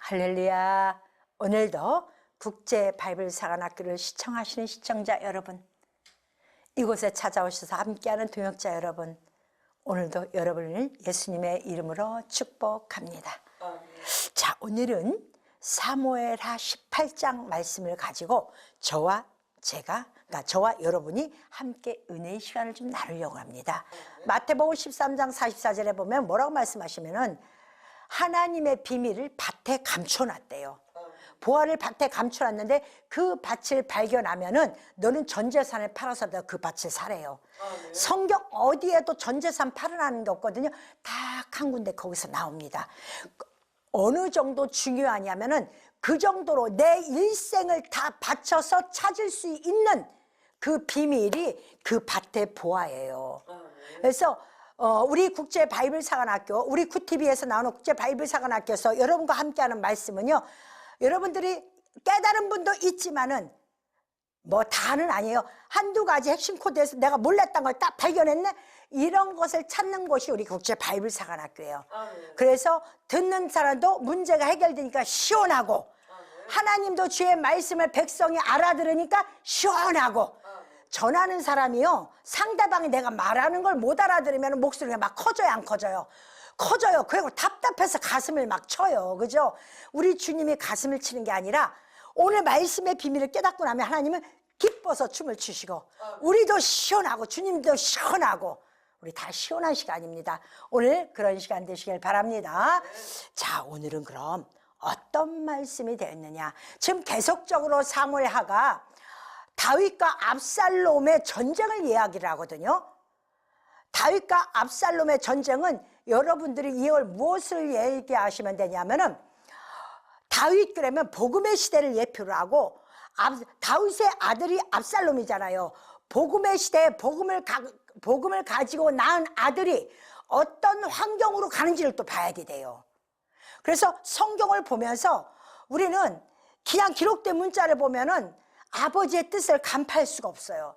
할렐루야. 오늘도 국제 바이블 사관학교를 시청하시는 시청자 여러분, 이곳에 찾아오셔서 함께하는 동역자 여러분, 오늘도 여러분을 예수님의 이름으로 축복합니다. 자, 오늘은 사무엘하 18장 말씀을 가지고 저와 여러분이 함께 은혜의 시간을 좀 나누려고 합니다. 마태복음 13장 44절에 보면 뭐라고 말씀하시면은 하나님의 비밀을 밭에 감춰놨대요. 보화를 밭에 감춰놨는데 그 밭을 발견하면은 너는 전 재산을 팔아서 그 밭을 사래요. 성경 어디에도 전 재산 팔으라는 게 없거든요. 딱 한 군데 거기서 나옵니다. 어느 정도 중요하냐면은 그 정도로 내 일생을 다 바쳐서 찾을 수 있는 그 비밀이 그 밭의 보화예요. 그래서 우리 국제 바이블 사관학교, 우리 구TV에서 나오는 국제 바이블 사관학교에서 여러분과 함께하는 말씀은요, 여러분들이 깨달은 분도 있지만은 뭐 다는 아니에요. 한두 가지 핵심 코드에서 내가 몰랐던 걸 딱 발견했네, 이런 것을 찾는 곳이 우리 국제 바이블 사관학교예요. 그래서 듣는 사람도 문제가 해결되니까 시원하고, 하나님도 주의 말씀을 백성이 알아들으니까 시원하고, 전하는 사람이요, 상대방이 내가 말하는 걸 못 알아들으면 목소리가 막 커져요, 안 커져요? 커져요. 그리고 답답해서 가슴을 막 쳐요. 그죠? 우리 주님이 가슴을 치는 게 아니라 오늘 말씀의 비밀을 깨닫고 나면 하나님은 기뻐서 춤을 추시고, 우리도 시원하고 주님도 시원하고, 우리 다 시원한 시간입니다. 오늘 그런 시간 되시길 바랍니다. 자, 오늘은 그럼 어떤 말씀이 되었느냐. 지금 계속적으로 사무엘하가 다윗과 압살롬의 전쟁을 이야기를 하거든요. 다윗과 압살롬의 전쟁은 여러분들이 이걸 무엇을 얘기하시면 되냐면은, 다윗 그러면 복음의 시대를 예표로 하고, 다윗의 아들이 압살롬이잖아요. 복음의 시대에 복음을 가지고 낳은 아들이 어떤 환경으로 가는지를 또 봐야 돼요. 그래서 성경을 보면서 우리는 그냥 기록된 문자를 보면은 아버지의 뜻을 간파할 수가 없어요.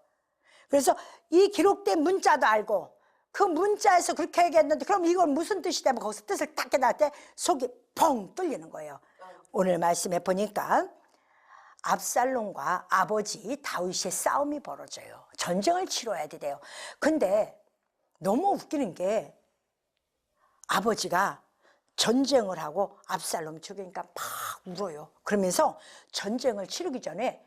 그래서 이 기록된 문자도 알고, 그 문자에서 그렇게 얘기했는데 그럼 이건 무슨 뜻이 되면 거기서 뜻을 딱 깨달을 때 속이 펑 뚫리는 거예요. 오늘 말씀해 보니까 압살롬과 아버지 다윗의 싸움이 벌어져요. 전쟁을 치러야 돼요. 근데 너무 웃기는 게, 아버지가 전쟁을 하고 압살롬 죽이니까 막 울어요. 그러면서 전쟁을 치르기 전에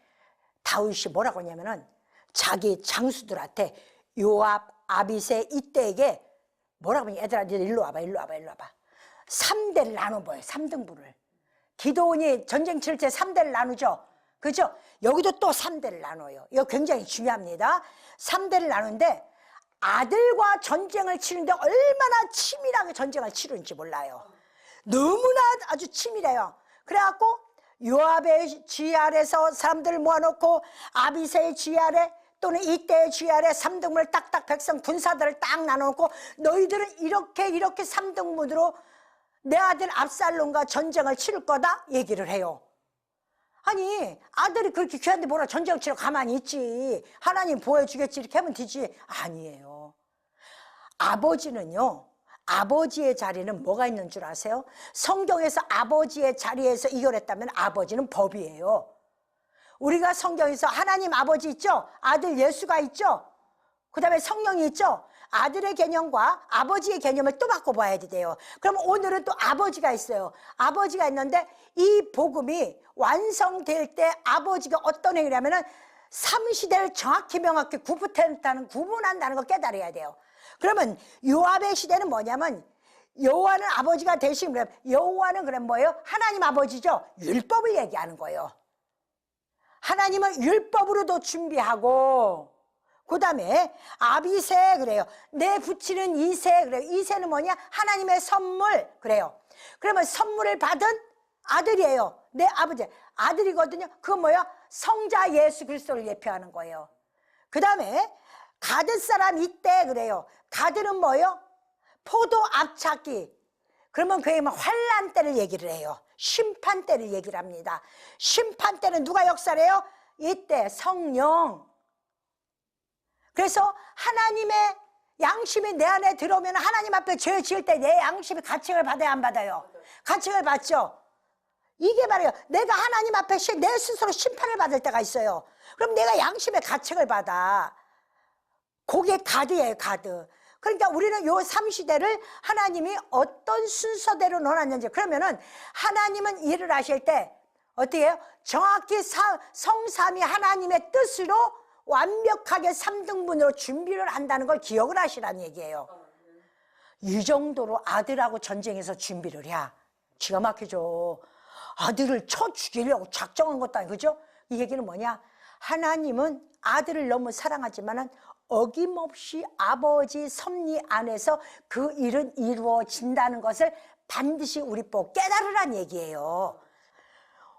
다윗이 뭐라고 하냐면은 자기 장수들한테, 요압, 아비새, 이때에게 뭐라고 하냐, 얘들아 니들 일로 와봐, 일로 와봐, 일로 와봐. 3대를 나눠봐요. 3등분을. 기도원이 전쟁 치를 때 3대를 나누죠. 그죠? 여기도 또 3대를 나눠요. 이거 굉장히 중요합니다. 3대를 나누는데 아들과 전쟁을 치는데 얼마나 치밀하게 전쟁을 치르는지 몰라요. 너무나 아주 치밀해요. 그래갖고 요압의 쥐 아래서 사람들을 모아놓고, 아비새의 쥐 아래 또는 이때의 쥐 아래 3등분을 딱딱 백성 군사들을 딱 나눠놓고, 너희들은 이렇게 3등분으로 내 아들 압살롬과 전쟁을 치를 거다 얘기를 해요. 아니, 아들이 그렇게 귀한데 뭐라 전쟁 치러 가만히 있지, 하나님 보여주겠지 이렇게 하면 되지. 아니에요. 아버지는요, 아버지의 자리는 뭐가 있는 줄 아세요? 성경에서 아버지의 자리에서 이겨냈다면 아버지는 법이에요. 우리가 성경에서 하나님 아버지 있죠? 아들 예수가 있죠? 그 다음에 성령이 있죠? 아들의 개념과 아버지의 개념을 또 바꿔봐야 돼요. 그럼 오늘은 또 아버지가 있어요. 아버지가 있는데 이 복음이 완성될 때 아버지가 어떤 행위를 하면은 3시대를 정확히 명확히 구분한다는 걸 깨달아야 돼요. 그러면 요압의 시대는 뭐냐면, 여호와는 아버지가 되신 거예요. 여호와는 그럼 뭐예요? 하나님 아버지죠. 율법을 얘기하는 거예요. 하나님은 율법으로도 준비하고, 그 다음에 아비새 그래요. 내 붙이는 이새 그래요. 이새는 뭐냐? 하나님의 선물 그래요. 그러면 선물을 받은 아들이에요. 내 아버지 아들이거든요. 그건 뭐야? 성자 예수 그리스도를 예표하는 거예요. 그 다음에 가드 사람 이때 그래요. 가드는 뭐예요? 포도 앞찾기. 그러면 그게 환란 때를 얘기를 해요. 심판 때를 얘기를 합니다. 심판 때는 누가 역사를 해요? 이때 성령. 그래서 하나님의 양심이 내 안에 들어오면 하나님 앞에 죄 지을 때 내 양심이 가책을 받아야 안 받아요? 가책을 받죠. 이게 말이에요. 내가 하나님 앞에 내 스스로 심판을 받을 때가 있어요. 그럼 내가 양심의 가책을 받아. 그게 가드예요, 가드. 그러니까 우리는 요 삼시대를 하나님이 어떤 순서대로 넣어놨는지, 그러면은 하나님은 일을 하실 때 어떻게 해요? 정확히 성삼위 하나님의 뜻으로 완벽하게 3등분으로 준비를 한다는 걸 기억을 하시라는 얘기예요. 이 정도로 아들하고 전쟁에서 준비를 해. 기가 막히죠. 아들을 쳐 죽이려고 작정한 것도 아니고, 그죠? 이 얘기는 뭐냐? 하나님은 아들을 너무 사랑하지만은 어김없이 아버지 섭리 안에서 그 일은 이루어진다는 것을 반드시 우리 꼭 깨달으란 얘기예요.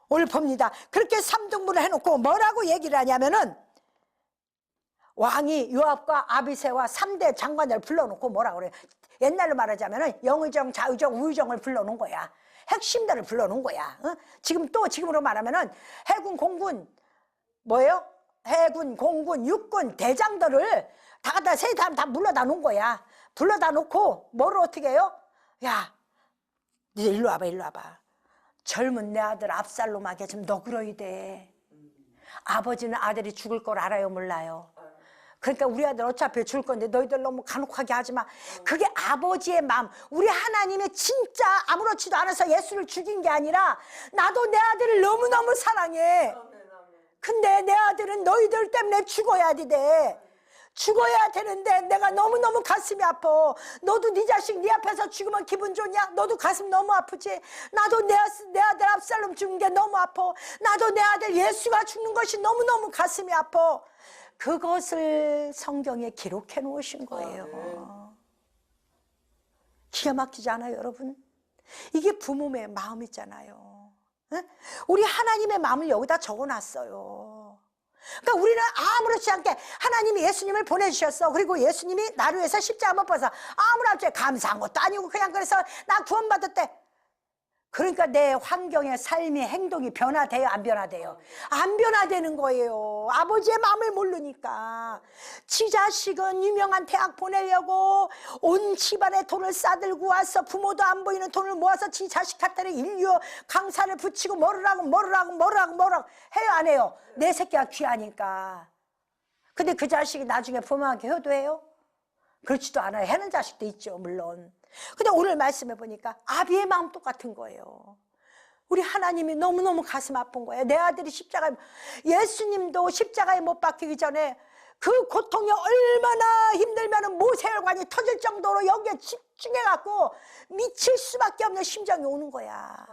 오늘 봅니다. 그렇게 3등분을 해놓고 뭐라고 얘기를 하냐면은, 왕이 요압과 아비새와 3대 장관들을 불러놓고 뭐라고 그래요? 옛날로 말하자면은 영의정, 좌의정, 우의정을 불러놓은 거야. 핵심들을 불러놓은 거야. 지금으로 말하면은 해군, 공군, 뭐예요? 해군, 공군, 육군 대장들을 다 갖다 세 사람 다 불러다 놓은 거야. 불러다 놓고 뭐를 어떻게 해요? 야, 니들 일로 와봐, 일로 와봐. 젊은 내 아들 압살롬에게 좀 너그러이 돼. 아버지는 아들이 죽을 걸 알아요, 몰라요? 그러니까 우리 아들 어차피 죽을 건데 너희들 너무 간혹하게 하지 마. 그게 아버지의 마음. 우리 하나님이 진짜 아무렇지도 않아서 예수를 죽인 게 아니라 나도 내 아들을 너무너무 사랑해. 근데 내 아들은 너희들 때문에 죽어야 돼. 죽어야 되는데 내가 너무너무 가슴이 아파. 너도 네 자식 네 앞에서 죽으면 기분 좋냐? 너도 가슴 너무 아프지? 나도 내 아들 압살롬 죽은 게 너무 아파. 나도 내 아들 예수가 죽는 것이 너무너무 가슴이 아파. 그것을 성경에 기록해 놓으신 거예요. 기가 막히지 않아요, 여러분? 이게 부모의 마음이잖아요. 우리 하나님의 마음을 여기다 적어놨어요. 그러니까 우리는 아무렇지 않게 하나님이 예수님을 보내주셨어. 그리고 예수님이 나를 위해서 십자가 못 벗어 아무렇지 감사한 것도 아니고 그냥 그래서 나 구원받았대. 그러니까 내 환경의 삶의 행동이 변화돼요, 안 변화돼요? 안 변화되는 거예요. 아버지의 마음을 모르니까. 지 자식은 유명한 대학 보내려고 온 집안에 돈을 싸들고 와서 부모도 안 보이는 돈을 모아서 지 자식한테 인류 강사를 붙이고 뭐라고 해요, 안 해요? 내 새끼가 귀하니까. 근데 그 자식이 나중에 부모한테 효도해요? 그렇지도 않아요. 해는 자식도 있죠, 물론. 근데 오늘 말씀해 보니까 아비의 마음 똑같은 거예요. 우리 하나님이 너무너무 가슴 아픈 거예요. 내 아들이 예수님도 십자가에 못 박히기 전에 그 고통이 얼마나 힘들면 모세혈관이 터질 정도로 여기에 집중해갖고 미칠 수밖에 없는 심정이 오는 거야.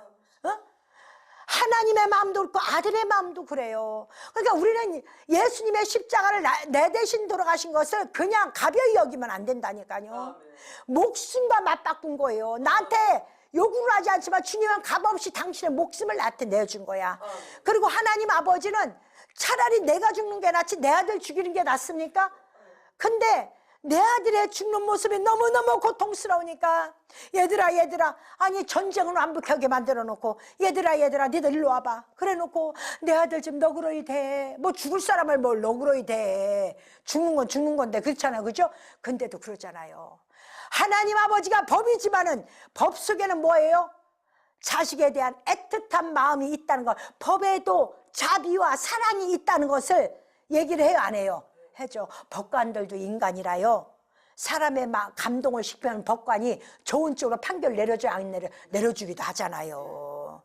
하나님의 마음도 그렇고 아들의 마음도 그래요. 그러니까 우리는 예수님의 십자가를 내 대신 돌아가신 것을 그냥 가벼이 여기면 안 된다니까요. 목숨과 맞바꾼 거예요. 나한테 요구를 하지 않지만 주님은 값없이 당신의 목숨을 나한테 내준 거야. 그리고 하나님 아버지는 차라리 내가 죽는 게 낫지 내 아들 죽이는 게 낫습니까? 근데 내 아들의 죽는 모습이 너무너무 고통스러우니까 얘들아 아니 전쟁을 완벽하게 만들어 놓고 얘들아 니들 일로 와봐 그래 놓고 내 아들 좀 너그러이 돼. 뭐 죽을 사람을 뭘 너그러이 돼. 죽는 건 죽는 건데 그렇잖아요, 그죠? 근데도 그러잖아요. 하나님 아버지가 법이지만은 법 속에는 뭐예요? 자식에 대한 애틋한 마음이 있다는 것, 법에도 자비와 사랑이 있다는 것을 얘기를 해요, 안 해요? 해죠. 법관들도 인간이라요. 사람의 감동을 식히는 법관이 좋은 쪽으로 판결 내려줘야 안 내려주기도 하잖아요.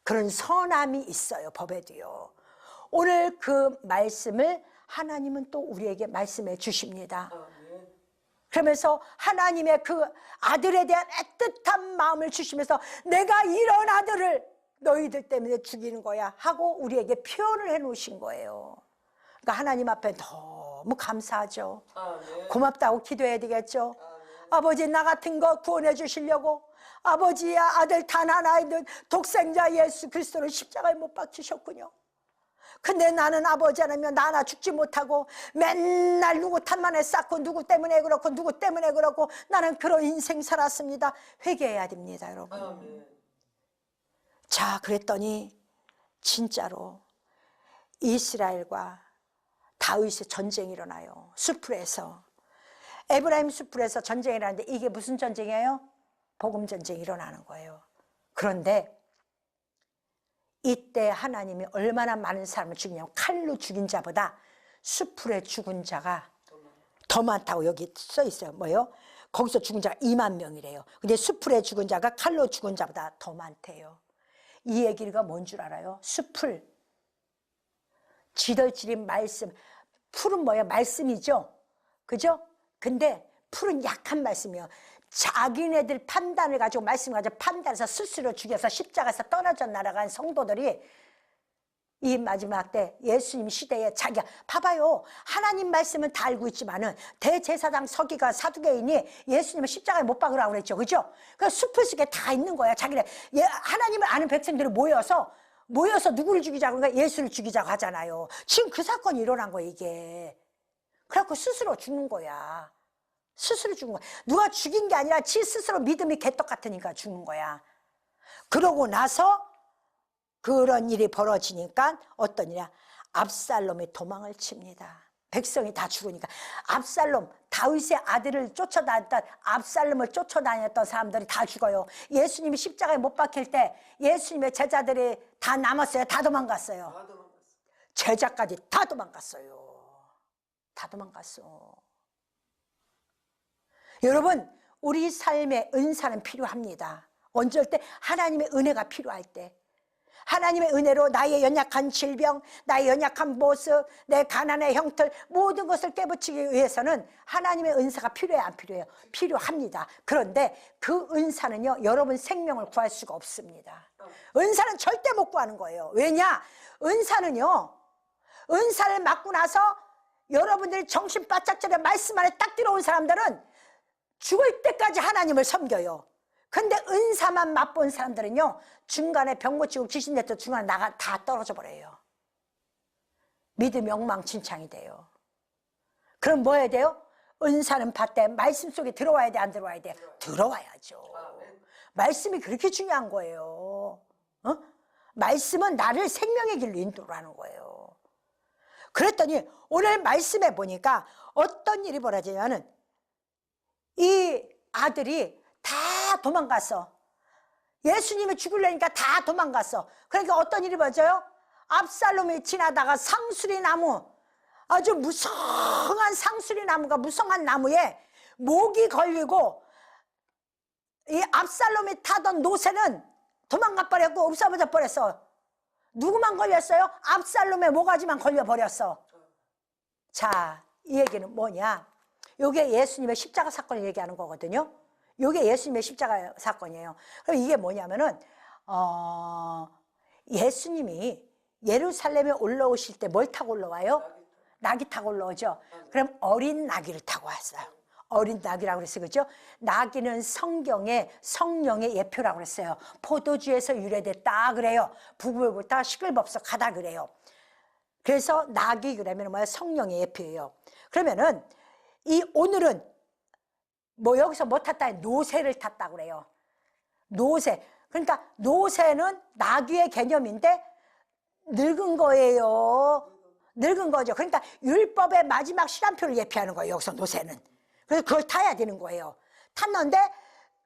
그런 선함이 있어요, 법에도요. 오늘 그 말씀을 하나님은 또 우리에게 말씀해 주십니다. 그러면서 하나님의 그 아들에 대한 애틋한 마음을 주시면서 내가 이런 아들을 너희들 때문에 죽이는 거야 하고 우리에게 표현을 해 놓으신 거예요. 그러니까 하나님 앞에 너무 감사하죠. 고맙다고 기도해야 되겠죠. 아버지 나 같은 거 구원해 주시려고 아버지야 아들 단 하나 있는 독생자 예수 그리스도를 십자가에 못 박히셨군요. 근데 나는 아버지 하나면 나 하나 죽지 못하고 맨날 누구 탓만에 쌓고 누구 때문에 그렇고 누구 때문에 그렇고 나는 그런 인생 살았습니다. 회개해야 됩니다, 여러분. 자, 그랬더니 진짜로 이스라엘과 다윗의 전쟁이 일어나요. 수풀에서. 에브라임 수풀에서 전쟁이 일어나는데 이게 무슨 전쟁이에요? 복음 전쟁이 일어나는 거예요. 그런데 이때 하나님이 얼마나 많은 사람을 죽이냐면 칼로 죽인 자보다 수풀에 죽은 자가 더 많다고 여기 써 있어요. 뭐요? 거기서 죽은 자가 2만 명이래요. 근데 수풀에 죽은 자가 칼로 죽은 자보다 더 많대요. 이 얘기가 뭔 줄 알아요? 수풀, 지덜지린 말씀. 풀은 뭐예요? 말씀이죠. 그죠? 근데 풀은 약한 말씀이에요. 자기네들 판단을 가지고 말씀을 가지고 판단해서 스스로 죽여서 십자가에서 떠나져 날아간 성도들이 이 마지막 때 예수님 시대에 자기가 봐봐요. 하나님 말씀은 다 알고 있지만은 대제사장 서기가 사두개인이 예수님을 십자가에 못 박으라고 그랬죠. 그죠? 그 숲을 속에 다 있는 거야. 자기네 하나님을 아는 백성들이 모여서 누구를 죽이자고 그러니까 예수를 죽이자고 하잖아요. 지금 그 사건이 일어난 거야 이게. 그래갖고 스스로 죽는 거야. 스스로 죽는 거야. 누가 죽인 게 아니라 지 스스로 믿음이 개떡 같으니까 죽는 거야. 그러고 나서 그런 일이 벌어지니까 어떤 일이야? 압살롬이 도망을 칩니다. 백성이 다 죽으니까. 압살롬, 다윗의 아들을 쫓아다녔던 압살롬을 쫓아다녔던 사람들이 다 죽어요. 예수님이 십자가에 못 박힐 때 예수님의 제자들이 다 남았어요. 다 도망갔어요. 제자까지 다 도망갔어요. 다 도망갔어. 여러분, 우리 삶에 은사는 필요합니다. 언제일 때? 하나님의 은혜가 필요할 때. 하나님의 은혜로 나의 연약한 질병, 나의 연약한 모습, 내 가난의 형틀 모든 것을 깨부치기 위해서는 하나님의 은사가 필요해요? 안 필요해요? 필요합니다. 그런데 그 은사는요, 여러분 생명을 구할 수가 없습니다. 은사는 절대 못 구하는 거예요. 왜냐? 은사는요, 은사를 맡고 나서 여러분들이 정신 바짝 차려 말씀 안에 딱 들어온 사람들은 죽을 때까지 하나님을 섬겨요. 근데 은사만 맛본 사람들은요, 중간에 병 고치고 귀신 냈던 중간에 다 떨어져 버려요. 믿음이 엉망진창이 돼요. 그럼 뭐 해야 돼요? 은사는 받되 말씀 속에 들어와야 돼, 안 들어와야 돼? 들어와야죠. 말씀이 그렇게 중요한 거예요. 말씀은 나를 생명의 길로 인도하는 거예요. 그랬더니 오늘 말씀에 보니까 어떤 일이 벌어지냐면 이 아들이 다 도망갔어. 예수님이 죽으려니까 다 도망갔어. 그러니까 어떤 일이 벌어져요? 압살롬이 지나다가 상수리 나무, 아주 무성한 상수리 나무가 무성한 나무에 목이 걸리고 이 압살롬이 타던 노새는 도망가 버렸고 없어져 버렸어. 누구만 걸렸어요? 압살롬의 모가지만 걸려버렸어. 자, 이 얘기는 뭐냐? 이게 예수님의 십자가 사건을 얘기하는 거거든요. 이게 예수님의 십자가 사건이에요. 그럼 이게 뭐냐면은 예수님이 예루살렘에 올라오실 때 뭘 타고 올라와요? 나귀 타고 올라오죠. 그럼 어린 나귀를 타고 왔어요. 어린 나귀라고 그랬어요. 그죠? 나귀는 성경의 성령의 예표라고 그랬어요. 포도주에서 유래됐다 그래요. 부글부터 시끌벅적하다 그래요. 그래서 나귀 그러면 뭐야? 성령의 예표예요. 그러면은 이 오늘은 뭐 여기서 뭐 탔다? 노새를 탔다 그래요. 노새. 그러니까 노새는 나귀의 개념인데 늙은 거예요. 늙은 거죠. 그러니까 율법의 마지막 시간표를 예표하는 거예요. 여기서 노새는. 그래서 그걸 타야 되는 거예요. 탔는데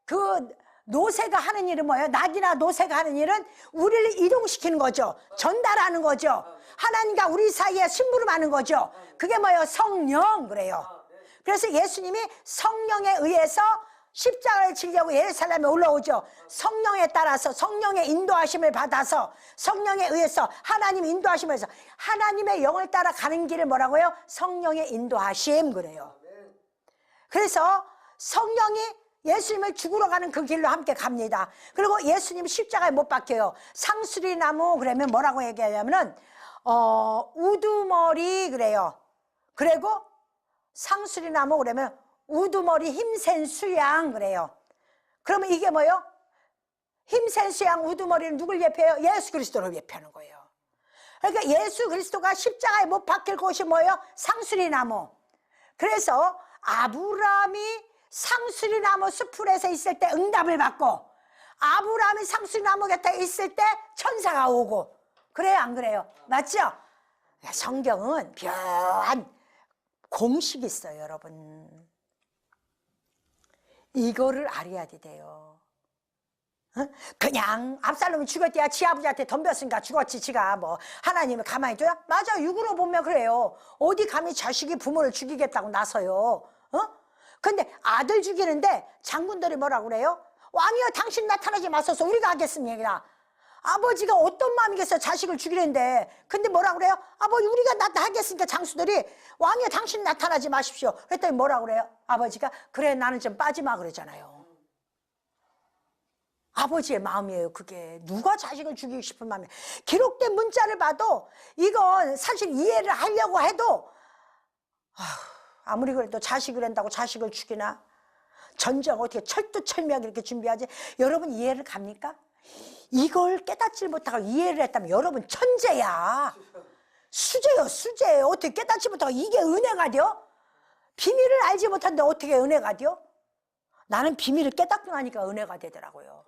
그 노새가 하는 일은 뭐예요? 나귀나 노새가 하는 일은 우리를 이동시키는 거죠. 전달하는 거죠. 하나님과 우리 사이에 심부름하는 거죠. 그게 뭐예요? 성령 그래요. 그래서 예수님이 성령에 의해서 십자가를 지려고 예루살렘에 올라오죠. 성령에 따라서 성령의 인도하심을 받아서 성령에 의해서 하나님 인도하심을 해서 하나님의 영을 따라 가는 길을 뭐라고요? 성령의 인도하심 그래요. 그래서 성령이 예수님을 죽으러 가는 그 길로 함께 갑니다. 그리고 예수님 십자가에 못 박혀요. 상수리 나무 그러면 뭐라고 얘기하냐면은 우두머리 그래요. 그리고 상수리 나무 그러면 우두머리 힘센 수양 그래요. 그러면 이게 뭐예요? 힘센 수양 우두머리는 누굴 예표해요? 예수 그리스도를 예표하는 거예요. 그러니까 예수 그리스도가 십자가에 못 박힐 곳이 뭐예요? 상수리 나무. 그래서 아브라함이 상수리 나무 수풀에서 있을 때 응답을 받고 아브라함이 상수리 나무 곁에 있을 때 천사가 오고 그래요 안 그래요? 맞죠? 성경은 묘한 공식이 있어요 여러분. 이거를 알아야 돼요. 그냥 압살롬이 죽었대야 지 아버지한테 덤볐으니까 죽었지. 지가 뭐 하나님을 가만히 둬요? 맞아, 육으로 보면 그래요. 어디 감히 자식이 부모를 죽이겠다고 나서요. 근데 아들 죽이는데 장군들이 뭐라고 그래요? 왕이여, 당신 나타나지 마소서, 우리가 하겠습니다. 아버지가 어떤 마음이겠어요, 자식을 죽이는데. 근데 뭐라고 그래요? 아버지, 우리가 하겠으니까 장수들이, 왕이여, 당신 나타나지 마십시오. 그랬더니 뭐라고 그래요? 아버지가, 그래, 나는 좀 빠지마 그러잖아요. 아버지의 마음이에요, 그게. 누가 자식을 죽이고 싶은 마음이에요. 기록된 문자를 봐도 이건 사실 이해를 하려고 해도 아무리 그래도 자식을 한다고 자식을 죽이나? 전쟁 어떻게 철두철미하게 이렇게 준비하지? 여러분 이해를 갑니까? 이걸 깨닫지 못하고 이해를 했다면 여러분 천재야. 수재요, 수재. 어떻게 깨닫지 못하고 이게 은혜가 돼? 비밀을 알지 못하는데 어떻게 은혜가 돼? 나는 비밀을 깨닫고 나니까 은혜가 되더라고요.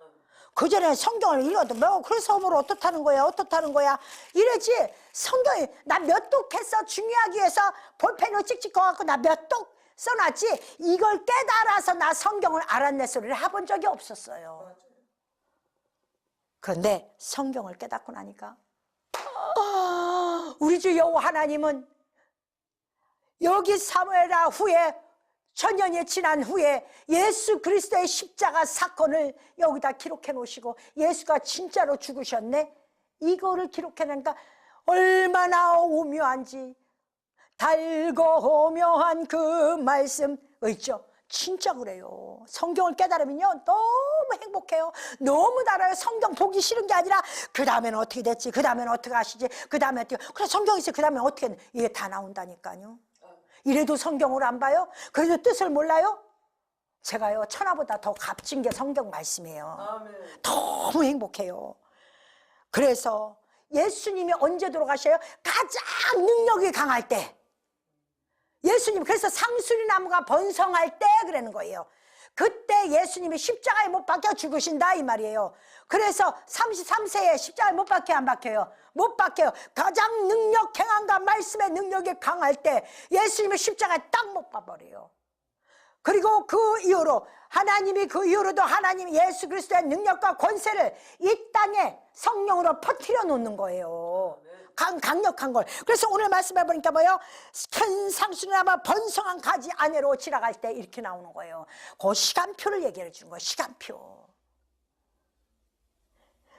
그전에 성경을 읽어도 뭐 그래서 뭘 어떻다는 거야, 어떻다는 거야 이러지. 성경이 나 몇 독 했어, 중요하기 위해서 볼펜으로 찍찍 거갖고 나 몇 독 써놨지. 이걸 깨달아서 나 성경을 알았네 소리를 해본 적이 없었어요. 그런데 성경을 깨닫고 나니까 우리 주 여호와 하나님은 여기 사무엘하 후에 천년이 지난 후에 예수 그리스도의 십자가 사건을 여기다 기록해 놓으시고 예수가 진짜로 죽으셨네, 이거를 기록해 놓으니까 얼마나 오묘한지. 달고 오묘한 그 말씀 있죠. 진짜 그래요. 성경을 깨달으면요 너무 행복해요. 너무 달아요. 성경 보기 싫은 게 아니라 그 다음에는 어떻게 됐지, 그 다음에는 어떻게 하시지, 그 다음에 어떻게, 그래 성경이 있어요. 그 다음에 어떻게, 이게 다 나온다니까요. 이래도 성경을 안 봐요? 그래도 뜻을 몰라요? 제가요 천하보다 더 값진 게 성경 말씀이에요. 아멘. 너무 행복해요. 그래서 예수님이 언제 돌아가셔요? 가장 능력이 강할 때. 예수님, 그래서 상수리 나무가 번성할 때 그러는 거예요. 그때 예수님이 십자가에 못 박혀 죽으신다 이 말이에요. 그래서 33세에 십자가에 못 박혀 안 박혀요? 못 박혀요. 가장 능력 행함과 말씀의 능력이 강할 때 예수님이 십자가에 딱 못 박아버려요. 그리고 그 이후로 하나님이 그 이후로도 하나님이 예수 그리스도의 능력과 권세를 이 땅에 성령으로 퍼뜨려 놓는 거예요. 강력한 걸. 그래서 오늘 말씀해 보니까 뭐요? 큰 상수나무 번성한 가지 아래로 지나갈 때 이렇게 나오는 거예요. 그 시간표를 얘기해 주는 거예요. 시간표.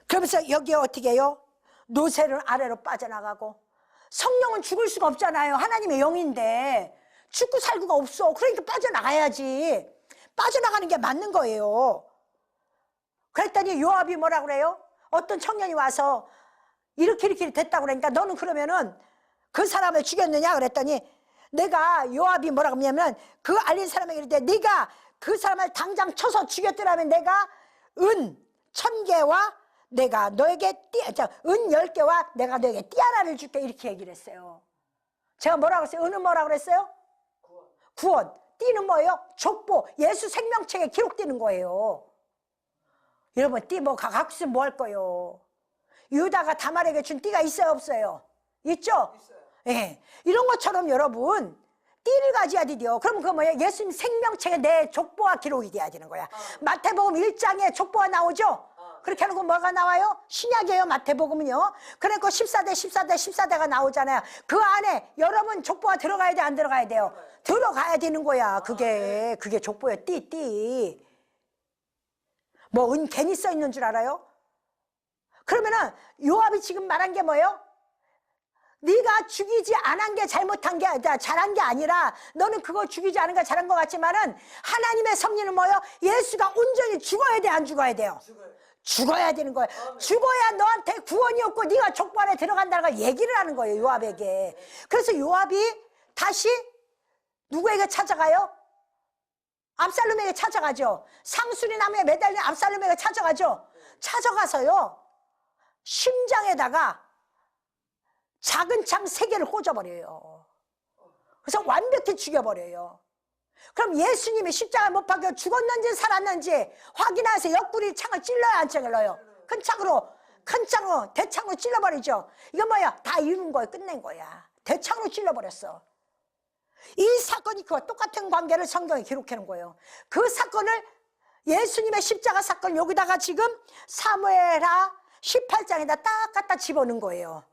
그러면서 여기에 어떻게 해요? 노새는 아래로 빠져나가고. 성령은 죽을 수가 없잖아요. 하나님의 영인데 죽고 살고가 없어. 그러니까 빠져나가야지. 빠져나가는 게 맞는 거예요. 그랬더니 요압이 뭐라 그래요? 어떤 청년이 와서 이렇게 됐다고 그러니까 너는 그러면은 그 사람을 죽였느냐 그랬더니 내가, 요압이 뭐라고 하냐면 그 알린 사람에게 이르되 네가 그 사람을 당장 쳐서 죽였더라면 내가 은 1000개와 내가 너에게 은 10개와 내가 너에게 띠 하나를 줄게, 이렇게 얘기를 했어요. 제가 뭐라고 했어요? 은은 뭐라고 그랬어요? 구원. 띠는 뭐예요? 족보. 예수 생명책에 기록되는 거예요. 여러분 띠 뭐 갖고 있으면 뭐 할 거예요? 유다가 다말에게 준 띠가 있어요, 없어요? 있죠? 예. 네. 이런 것처럼 여러분 띠를 가져야 돼요. 그럼 그거 뭐예요? 예수님 생명책에 내 족보가 기록이 돼야 되는 거야. 마태복음 1장에 족보가 나오죠? 그렇게 하는 거 뭐가 나와요? 신약이에요, 마태복음은요. 그러니까 14대 나오잖아요. 그 안에 여러분 족보가 들어가야 돼, 안 들어가야 돼요? 들어가야 되는 거야. 그게 족보예요. 띠. 뭐 은 괜히 써 있는 줄 알아요? 그러면은 요압이 지금 말한 게 뭐예요? 네가 죽이지 않은 게 잘한 게 아니라 너는 그거 죽이지 않은 게 잘한 것 같지만은 하나님의 섭리는 뭐예요? 예수가 온전히 죽어야 돼, 안 죽어야 돼요? 죽어야 되는 거예요. 죽어야 너한테 구원이 없고 네가 족보 안에 들어간다는 걸 얘기를 하는 거예요, 요압에게. 그래서 요압이 다시 누구에게 찾아가요? 압살롬에게 찾아가죠. 상수리 나무에 매달린 압살롬에게 찾아가죠. 찾아가서요 심장에다가 작은 창 3개를 꽂아버려요. 그래서 완벽히 죽여버려요. 그럼 예수님이 십자가에 못 박혀 죽었는지 살았는지 확인해서 옆구리 창을 찔러야 안 찔러요? 큰 창으로 대창으로 찔러버리죠. 이거 뭐야? 다 이룬 거예요. 끝낸 거야. 대창으로 찔러버렸어. 이 사건이 그와 똑같은 관계를 성경에 기록해 놓은 거예요. 그 사건을 예수님의 십자가 사건 여기다가 지금 사무엘하 18장에다 딱 갖다 집어넣은 거예요.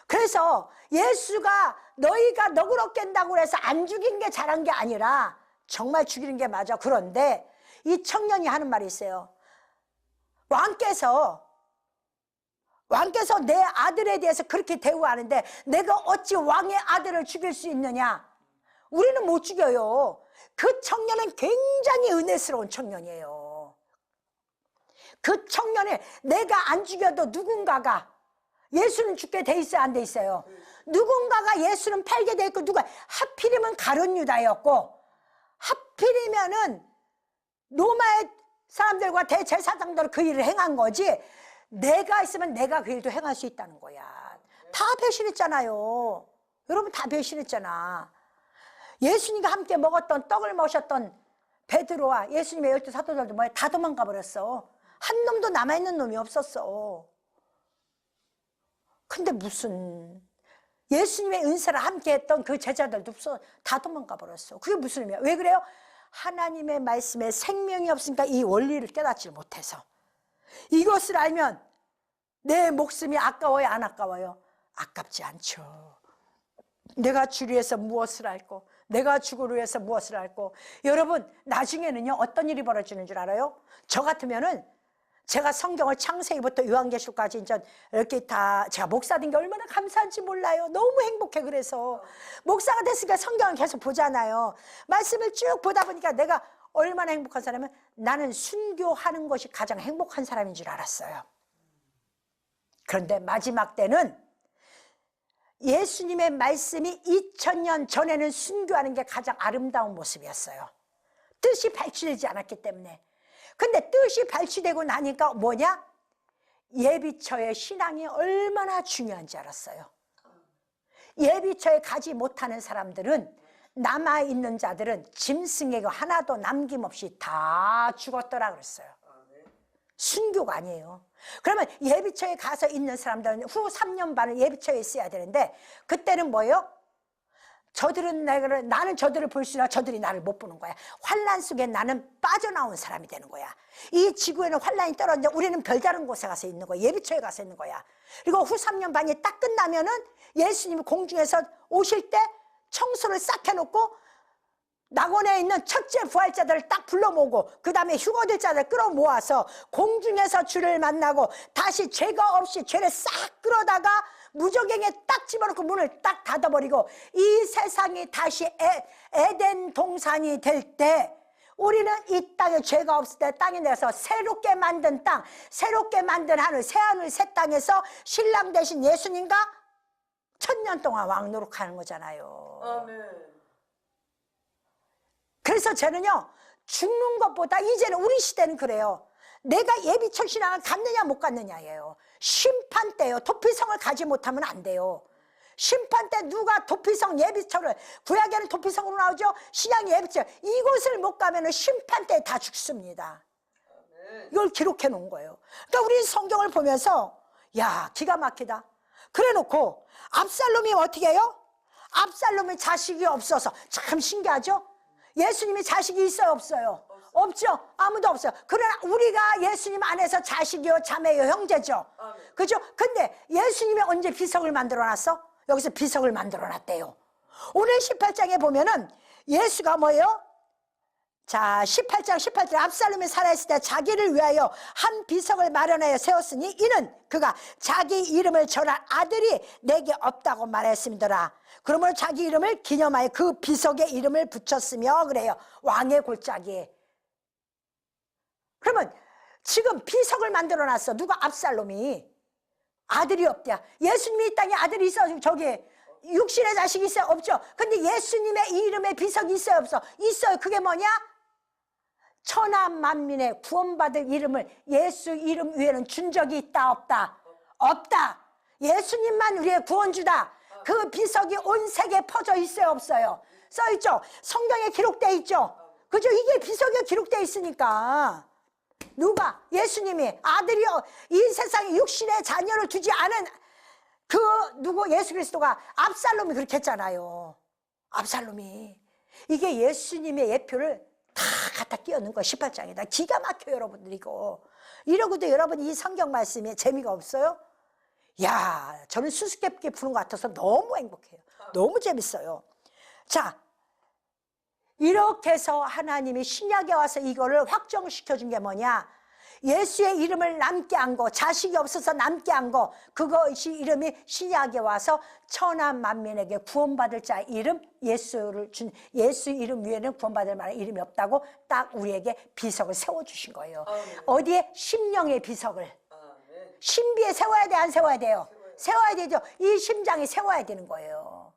그래서 예수가 너희가 너그럽게 한다고 해서 안 죽인 게 잘한 게 아니라 정말 죽이는 게 맞아. 그런데 이 청년이 하는 말이 있어요. 왕께서 내 아들에 대해서 그렇게 대우하는데 내가 어찌 왕의 아들을 죽일 수 있느냐? 우리는 못 죽여요. 그 청년은 굉장히 은혜스러운 청년이에요. 그 청년을 내가 안 죽여도 누군가가, 예수는 죽게 돼 있어요, 안 돼 있어요? 누군가가 예수는 팔게 돼 있고, 누가 하필이면 가룟 유다였고, 하필이면은 로마의 사람들과 대제사장들은 그 일을 행한 거지, 내가 있으면 내가 그 일도 행할 수 있다는 거야. 다 배신했잖아요. 여러분 다 배신했잖아. 예수님과 함께 먹었던 떡을 먹으셨던 베드로와 예수님의 12 사도들도 뭐야? 다 도망가 버렸어. 한 놈도 남아있는 놈이 없었어. 근데 무슨 예수님의 은사를 함께 했던 그 제자들도 없어. 다 도망가 버렸어. 그게 무슨 의미야? 왜 그래요? 하나님의 말씀에 생명이 없으니까 이 원리를 깨닫지 못해서. 이것을 알면 내 목숨이 아까워요, 안 아까워요? 아깝지 않죠. 내가 주를 위해서 무엇을 할고, 내가 죽으를 위해서 무엇을 할고. 여러분 나중에는요 어떤 일이 벌어지는 줄 알아요? 저 같으면은 제가 성경을 창세기부터 요한계시록까지 이제 이렇게 다 제가 목사 된 게 얼마나 감사한지 몰라요. 너무 행복해. 그래서 목사가 됐으니까 성경을 계속 보잖아요. 말씀을 쭉 보다 보니까 내가 얼마나 행복한 사람이면 나는 순교하는 것이 가장 행복한 사람인 줄 알았어요. 그런데 마지막 때는 예수님의 말씀이 2000년 전에는 순교하는 게 가장 아름다운 모습이었어요. 뜻이 발치되지 않았기 때문에. 근데 뜻이 발치되고 나니까 뭐냐? 예비처의 신앙이 얼마나 중요한지 알았어요. 예비처에 가지 못하는 사람들은, 남아있는 자들은 짐승에게 하나도 남김없이 다 죽었더라 그랬어요. 순교가 아니에요. 그러면 예비처에 가서 있는 사람들은 후 3년 반을 예비처에 있어야 되는데, 그때는 뭐예요? 나는 저들을 볼 수 있으나 저들이 나를 못 보는 거야. 환난 속에 나는 빠져나온 사람이 되는 거야. 이 지구에는 환난이 떨어졌는데 우리는 별다른 곳에 가서 있는 거야. 예비처에 가서 있는 거야. 그리고 후 3년 반이 딱 끝나면은 예수님이 공중에서 오실 때 청소를 싹 해놓고 낙원에 있는 첫째 부활자들을 딱 불러 모으고, 그 다음에 휴거될 자들을 끌어모아서 공중에서 주를 만나고 다시 죄가 없이 죄를 싹 끌어다가 무저갱에 딱 집어넣고 문을 딱 닫아버리고 이 세상이 다시 에덴 동산이 될 때, 우리는 이 땅에 죄가 없을 때 땅에 내려서 새롭게 만든 땅, 새롭게 만든 하늘, 새하늘 새 땅에서 신랑 되신 예수님과 1000년 동안 왕노릇하는 거잖아요. 아멘. 그래서 저는요, 죽는 것보다 이제는 우리 시대는 그래요. 내가 예비처 신앙을 갖느냐 못 갖느냐예요. 심판 때요, 도피성을 가지 못하면 안 돼요. 심판 때 누가 도피성 예비처를, 구약에는 도피성으로 나오죠. 신약이 예비처. 이곳을 못 가면 심판 때 다 죽습니다. 이걸 기록해 놓은 거예요. 그러니까 우리 성경을 보면서 야, 기가 막히다. 그래 놓고 압살롬이 어떻게 해요? 압살롬이 자식이 없어서, 참 신기하죠? 예수님이 자식이 있어요, 없어요? 없죠. 아무도 없어요. 그러나 우리가 예수님 안에서 자식이요, 자매요, 형제죠. 그죠? 근데 예수님이 언제 비석을 만들어 놨어? 여기서 비석을 만들어 놨대요. 오늘 18장에 보면은 예수가 뭐예요? 자, 18장 18절, 압살롬이 살아있을 때 자기를 위하여 한 비석을 마련하여 세웠으니 이는 그가 자기 이름을 전할 아들이 내게 없다고 말했음이더라. 그러므로 자기 이름을 기념하여 그 비석에 이름을 붙였으며 그래요. 왕의 골짜기에. 그러면 지금 비석을 만들어 놨어. 누가? 압살롬이. 아들이 없대야. 예수님이 이 땅에 아들이 있어. 저기 육신의 자식이 있어요? 없죠. 근데 예수님의 이름에 비석이 있어요? 없어? 있어요. 그게 뭐냐? 천하 만민의 구원받을 이름을 예수 이름 위에는 준 적이 있다, 없다? 없다. 예수님만 우리의 구원주다. 그 비석이 온 세계에 퍼져 있어요, 없어요? 써있죠. 성경에 기록되어 있죠. 그죠? 이게 비석에 기록되어 있으니까. 누가? 예수님이 아들이요, 이 세상에 육신의 자녀를 두지 않은 그 누구? 예수 그리스도가. 압살롬이 그렇게 했잖아요. 압살롬이. 이게 예수님의 예표를 다 갖다 끼얹는 거 18장에다. 기가 막혀요 여러분들 이거. 이러고도 여러분 이 성경 말씀에 재미가 없어요? 야, 저는 수수께끼 푸는 것 같아서 너무 행복해요. 너무 재밌어요. 자, 이렇게 해서 하나님이 신약에 와서 이거를 확정시켜준 게 뭐냐? 예수의 이름을 남게 한 거, 자식이 없어서 남게 한 거, 그것이 이름이 신약에 와서 천하 만민에게 구원받을 자 이름, 예수를 준, 예수 이름 위에는 구원받을 만한 이름이 없다고 딱 우리에게 비석을 세워주신 거예요. 어디에? 심령의 비석을. 신비에 세워야 돼, 안 세워야 돼요? 세워야 되죠. 이 심장에 세워야 되는 거예요.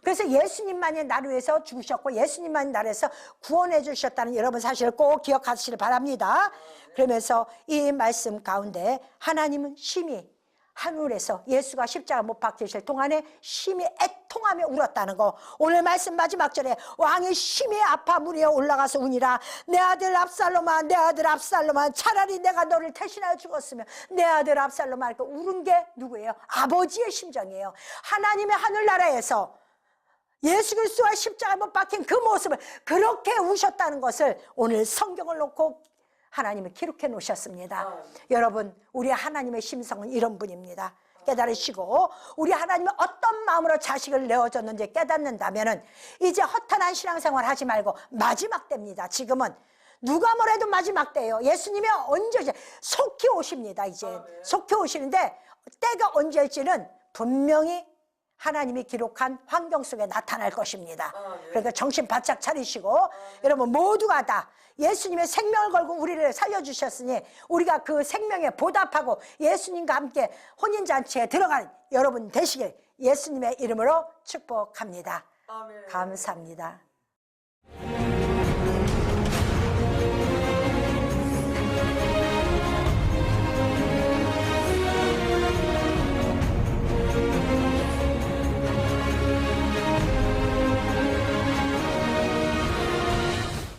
그래서 예수님만이 나를 위해서 죽으셨고 예수님만이 나를 위해서 구원해 주셨다는 여러분 사실을 꼭 기억하시길 바랍니다. 그러면서 이 말씀 가운데 하나님은 심히 하늘에서 예수가 십자가 못 박히실 동안에 심히 애통하며 울었다는 거. 오늘 말씀 마지막 절에 왕이 심히 아파 무리에 올라가서 우니라. 내 아들 압살롬아, 내 아들 압살롬아, 차라리 내가 너를 대신하여 죽었으면 내 아들 압살롬아. 이렇게 울은 게 누구예요? 아버지의 심정이에요. 하나님의 하늘나라에서 예수 그리스도와 십자가 못 박힌 그 모습을 그렇게 우셨다는 것을 오늘 성경을 놓고 하나님이 기록해 놓으셨습니다. 여러분, 우리 하나님의 심성은 이런 분입니다. 깨달으시고 우리 하나님이 어떤 마음으로 자식을 내어줬는지 깨닫는다면 이제 허탄한 신앙생활 하지 말고 마지막 때입니다. 지금은 누가 뭐래도 마지막 때예요. 예수님이 언제 속히 오십니다. 이제 속히 오시는데 때가 언제일지는 분명히 하나님이 기록한 환경 속에 나타날 것입니다. 그러니까 정신 바짝 차리시고 여러분 모두가 다 예수님의 생명을 걸고 우리를 살려주셨으니 우리가 그 생명에 보답하고 예수님과 함께 혼인잔치에 들어간 여러분 되시길 예수님의 이름으로 축복합니다. 감사합니다.